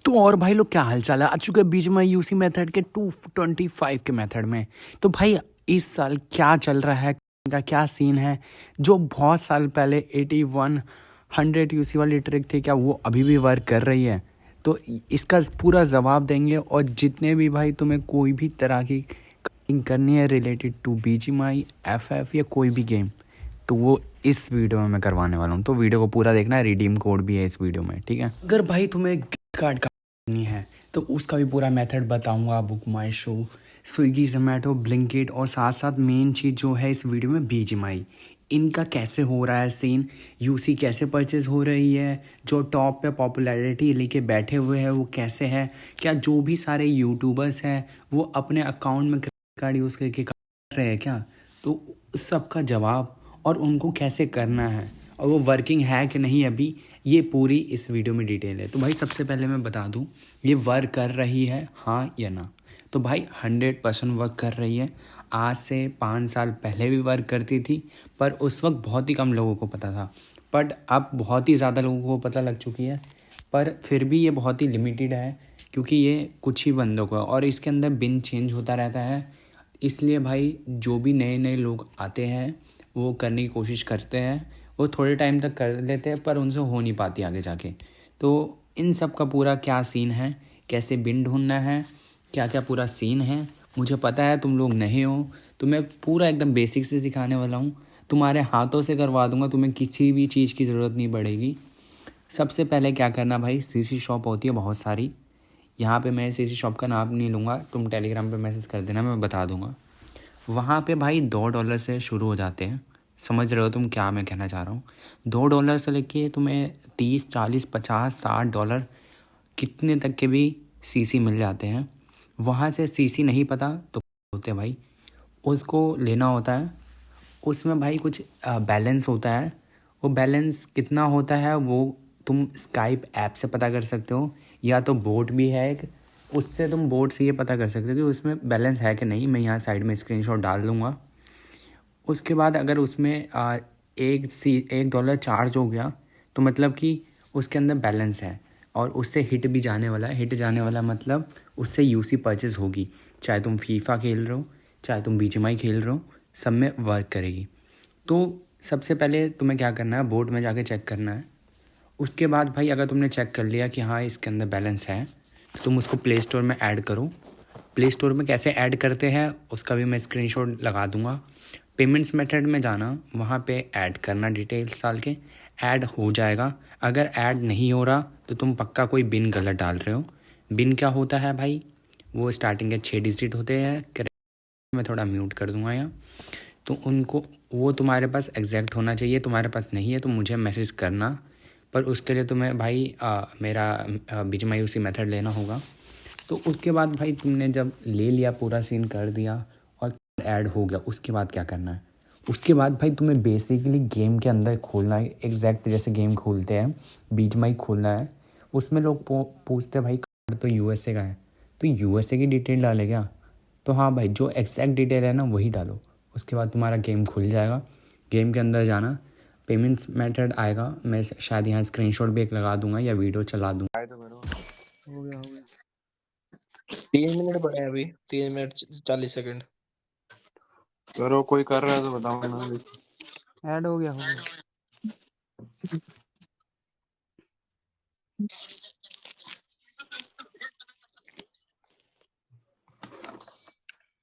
तो और भाई लोग क्या हाल चाल है, आ चुके हैं बीच में यूसी मेथड के 225 के मेथड में। तो भाई इस साल क्या चल रहा है, का क्या सीन है, जो बहुत साल पहले 8100 यूसी वाली ट्रिक थी, क्या वो अभी भी वर्क कर रही है? तो इसका पूरा जवाब देंगे। और जितने भी भाई तुम्हें कोई भी तरह की करनी है रिलेटेड टू बीजीएमआई, एफएफ या कोई भी गेम, तो वो इस वीडियो में मैं करवाने वाला हूँ। तो वीडियो को पूरा देखना है, रिडीम कोड भी है इस वीडियो में, ठीक है। अगर भाई तुम्हें गिफ्ट कार्ड करनी है तो उसका भी पूरा मेथड बताऊंगा, बुक माई शो, स्विगी, जोमेटो, ब्लिंकिट, और साथ साथ मेन चीज़ जो है इस वीडियो में बीजीएमआई, इनका कैसे हो रहा है सीन, यूसी कैसे परचेज हो रही है, जो टॉप पे पॉपुलैरिटी लेके बैठे हुए हैं वो कैसे है, क्या जो भी सारे यूट्यूबर्स हैं वो अपने अकाउंट में क्रेडिट कार्ड यूज़ करके कर रहे हैं क्या, तो उस सब का जवाब, और उनको कैसे करना है, और वो वर्किंग है कि नहीं अभी, ये पूरी इस वीडियो में डिटेल है। तो भाई सबसे पहले मैं बता दूं, ये वर्क कर रही है हाँ या ना? तो भाई 100% वर्क कर रही है। आज से 5 साल पहले भी वर्क करती थी, पर उस वक्त बहुत ही कम लोगों को पता था, बट अब बहुत ही ज़्यादा लोगों को पता लग चुकी है। पर फिर भी ये बहुत ही लिमिटेड है, क्योंकि ये कुछ ही बंदों को है और इसके अंदर बिन चेंज होता रहता है। इसलिए भाई जो भी नए नए लोग आते हैं वो करने की कोशिश करते हैं, वो थोड़े टाइम तक कर लेते हैं पर उनसे हो नहीं पाती आगे जाके। तो इन सब का पूरा क्या सीन है, कैसे बिन ढूंढना है, क्या क्या पूरा सीन है, मुझे पता है तुम लोग नहीं हो, तो मैं पूरा एकदम बेसिक से सिखाने वाला हूँ। तुम्हारे हाथों से करवा दूंगा, तुम्हें किसी भी चीज़ की ज़रूरत नहीं पड़ेगी। सबसे पहले क्या करना भाई, सीसी शॉप होती है बहुत सारी, यहाँ पे मैं सीसी शॉप का नाम नहीं लूँगा, तुम टेलीग्राम पे मैसेज कर देना, मैं बता दूँगा। वहाँ पे भाई $2 से शुरू हो जाते हैं। समझ रहे हो तुम क्या मैं कहना चाह रहा हूँ? $2 से लेके तुम्हें 30, 40, 50, $60 कितने तक के भी सीसी मिल जाते हैं। वहाँ से सीसी नहीं पता तो होते हैं भाई, उसको लेना होता है। उसमें भाई कुछ बैलेंस होता है, वो बैलेंस कितना होता है वो तुम स्काइप ऐप से पता कर सकते हो, या तो बोट भी है एक, उससे तुम बोट से ये पता कर सकते हो कि उसमें बैलेंस है कि नहीं। मैं यहाँ साइड में स्क्रीनशॉट डाल दूँगा। उसके बाद अगर उसमें $1 चार्ज हो गया तो मतलब कि उसके अंदर बैलेंस है, और उससे हिट भी जाने वाला है। हिट जाने वाला मतलब उससे यूसी परचेज होगी, चाहे तुम फीफा खेल रहे हो, चाहे तुम बीजीएमआई खेल रहे हो, सब में वर्क करेगी। तो सबसे पहले तुम्हें क्या करना है, बोर्ड में जाके चेक करना है। उसके बाद भाई अगर तुमने चेक कर लिया कि हाँ इसके अंदर बैलेंस है, तो तुम उसको प्ले स्टोर में ऐड करो। प्ले स्टोर में कैसे ऐड करते हैं उसका भी मैं स्क्रीनशॉट लगा दूंगा। पेमेंट्स मेथड में जाना, वहाँ पे ऐड करना डिटेल्स डाल के, ऐड हो जाएगा। अगर ऐड नहीं हो रहा तो तुम पक्का कोई बिन गलत डाल रहे हो। बिन क्या होता है भाई, वो स्टार्टिंग के 6 डिजिट होते हैं। मैं थोड़ा म्यूट कर दूंगा यहाँ, तो उनको, वो तुम्हारे पास एग्जैक्ट होना चाहिए। तुम्हारे पास नहीं है तो मुझे मैसेज करना, पर उसके लिए तुम्हें भाई मेरा बीजीएमआई उसी मेथड लेना होगा। तो उसके बाद भाई तुमने जब ले लिया, पूरा सीन कर दिया और ऐड हो गया, उसके बाद क्या करना है? उसके बाद भाई तुम्हें बेसिकली गेम के अंदर खोलना है, एग्जैक्ट जैसे गेम खोलते हैं बीजीएमआई खोलना है। उसमें लोग पूछते हैं भाई कार्ड तो यूएसए का है, तो यूएसए की डिटेल डाले क्या? तो हाँ भाई, जो एग्जैक्ट डिटेल है ना वही डालो। उसके बाद तुम्हारा गेम खुल जाएगा। गेम के अंदर जाना, पेमेंट्स मेथड आएगा, मैं शायद यहाँ स्क्रीनशॉट भी एक लगा दूंगा या वीडियो चला दूंगा। हो गया 3 मिनट पड़े हैं अभी, 3 मिनट 40 सेकंड। करो, कोई कर रहा है तो बताओ ना। ऐड हो गया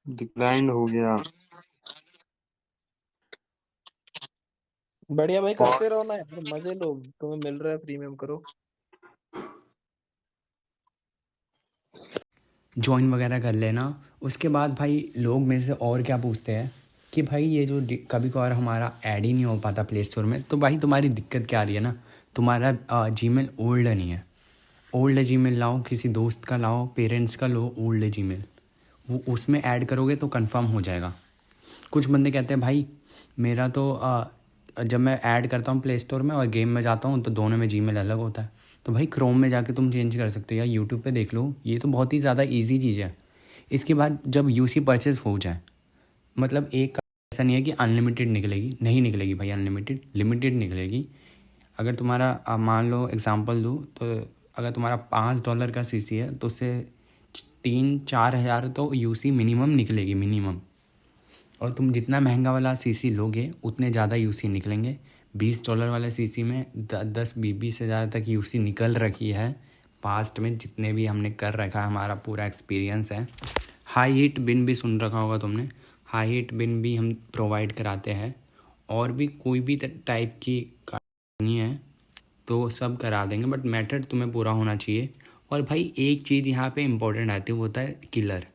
डिक्लाइंड हो गया। बढ़िया भाई, करते रहो ना यार, मजे लो, तुम्हें मिल रहा है प्रीमियम, करो। ज्वाइन वगैरह कर लेना। उसके बाद भाई लोग मेरे से और क्या पूछते हैं कि भाई ये जो कभी कभार हमारा ऐड ही नहीं हो पाता प्ले स्टोर में, तो भाई तुम्हारी दिक्कत क्या आ रही है ना, तुम्हारा जीमेल ओल्ड नहीं है। ओल्ड जीमेल लाओ, किसी दोस्त का लाओ, पेरेंट्स का लो ओल्ड जीमेल, वो उसमें ऐड करोगे तो कंफर्म हो जाएगा। कुछ बंदे कहते हैं भाई मेरा तो जब मैं ऐड करता हूँ प्ले स्टोर में और गेम में जाता हूँ तो दोनों में जीमेल अलग होता है। तो भाई क्रोम में जाके तुम चेंज कर सकते हो या यूट्यूब पे देख लो, ये तो बहुत ही ज़्यादा इजी चीज़ है। इसके बाद जब यूसी परचेज हो जाए, मतलब एक ऐसा नहीं है कि अनलिमिटेड निकलेगी, नहीं निकलेगी भाई, अनलिमिटेड लिमिटेड निकलेगी। अगर तुम्हारा मान लो एग्जांपल दूँ तो अगर तुम्हारा $5 का सीसी है तो उससे 3-4 हज़ार तो यूसी मिनिमम निकलेगी, मिनिमम। और तुम जितना महंगा वाला सीसी लोगे उतने ज़्यादा यूसी निकलेंगे। $20 वाले सीसी में 10-20 हज़ार तक यूसी निकल रखी है पास्ट में, जितने भी हमने कर रखा है, हमारा पूरा एक्सपीरियंस है। हाई हीट बिन भी सुन रखा होगा तुमने, हाई हीट बिन भी हम प्रोवाइड कराते हैं। और भी कोई भी टाइप की नहीं है तो सब करा देंगे, बट मेथड तुम्हें पूरा होना चाहिए। और भाई एक चीज़ यहाँ पे इम्पोर्टेंट आती है, वो होता है किलर।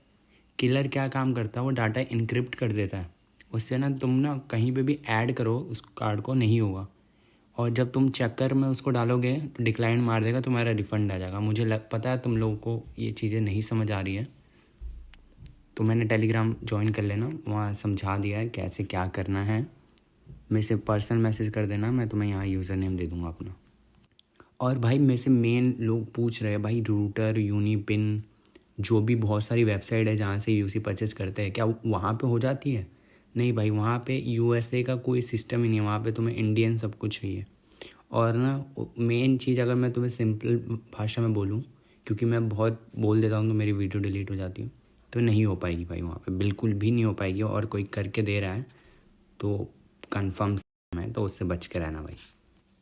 किलर क्या काम करता है, वो डाटा इनक्रिप्ट कर देता है। उससे ना तुम ना कहीं पे भी ऐड करो उस कार्ड को नहीं होगा, और जब तुम चेकर में उसको डालोगे तो डिक्लाइन मार देगा, तुम्हारा रिफ़ंड आ जाएगा। मुझे पता है तुम लोगों को ये चीज़ें नहीं समझ आ रही है, तो मैंने टेलीग्राम ज्वाइन कर लेना, वहाँ समझा दिया है कैसे क्या करना है। मेरे से पर्सनल मैसेज कर देना, मैं तुम्हें यहाँ यूज़र नेम दे दूँगा अपना। और भाई मेरे से मेन लोग पूछ रहे हैं भाई, रूटर, यूनिपिन, जो भी बहुत सारी वेबसाइट है जहाँ से यूसी परचेस करते हैं, क्या वहाँ पे हो जाती है? नहीं भाई, वहाँ पे यूएसए का कोई सिस्टम ही नहीं है, वहाँ पे तुम्हें इंडियन सब कुछ चाहिए। और ना मेन चीज़, अगर मैं तुम्हें सिंपल भाषा में बोलूँ, क्योंकि मैं बहुत बोल देता हूँ तो मेरी वीडियो डिलीट हो जाती है, तो नहीं हो पाएगी भाई, वहाँ पे बिल्कुल भी नहीं हो पाएगी। और कोई करके दे रहा है तो कंफर्म है, तो उससे बच के रहना भाई।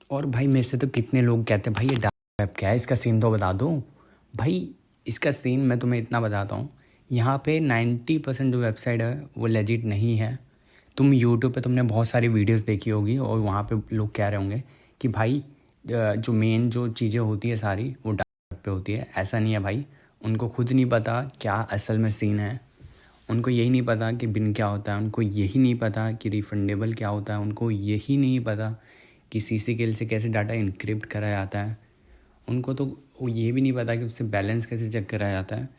और भाई मेरे से तो कितने लोग कहते हैं भाई ये डार्क वेब क्या है, इसका सीन तो बता दो। भाई इसका सीन मैं तुम्हें इतना बताता हूँ, यहाँ पे 90% जो वेबसाइट है वो लेजिट नहीं है। तुम यूट्यूब पे तुमने बहुत सारी वीडियोस देखी होगी और वहाँ पे लोग कह रहे होंगे कि भाई जो मेन जो चीज़ें होती है सारी वो डार्क वेब पे होती है। ऐसा नहीं है भाई, उनको खुद नहीं पता क्या असल में सीन है। उनको यही नहीं पता कि बिन क्या होता है, उनको यही नहीं पता कि रिफंडेबल क्या होता है, उनको यही नहीं पता कि सीसी किल से कैसे डाटा इनक्रिप्ट करा जाता है, उनको तो वो ये भी नहीं पता कि उससे बैलेंस कैसे चेक करा जाता है।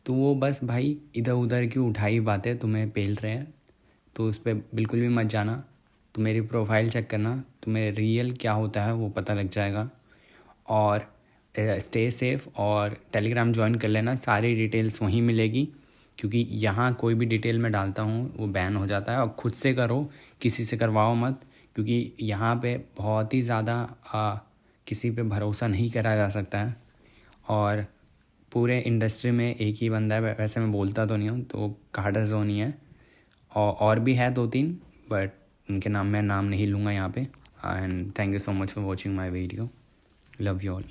तो वो बस भाई इधर उधर की उठाई बातें तुम्हें पेल रहे हैं, तो उस पर बिल्कुल भी मत जाना। तो मेरी प्रोफाइल चेक करना, तुम्हें रियल क्या होता है वो पता लग जाएगा। और स्टे सेफ, और टेलीग्राम ज्वाइन कर लेना, सारी डिटेल्स वहीं मिलेगी, क्योंकि यहाँ कोई भी डिटेल मैं डालता हूँ वो बैन हो जाता है। और ख़ुद से करो, किसी से करवाओ मत, क्योंकि यहाँ पे बहुत ही ज़्यादा किसी पे भरोसा नहीं करा जा सकता है। और पूरे इंडस्ट्री में एक ही बंदा है, वैसे मैं बोलता तो नहीं हूँ, तो कार्डर जोन ही है। और भी है 2-3, बट उनके नाम मैं नाम नहीं लूँगा यहाँ पे। And thank you so much for watching my video, love you all.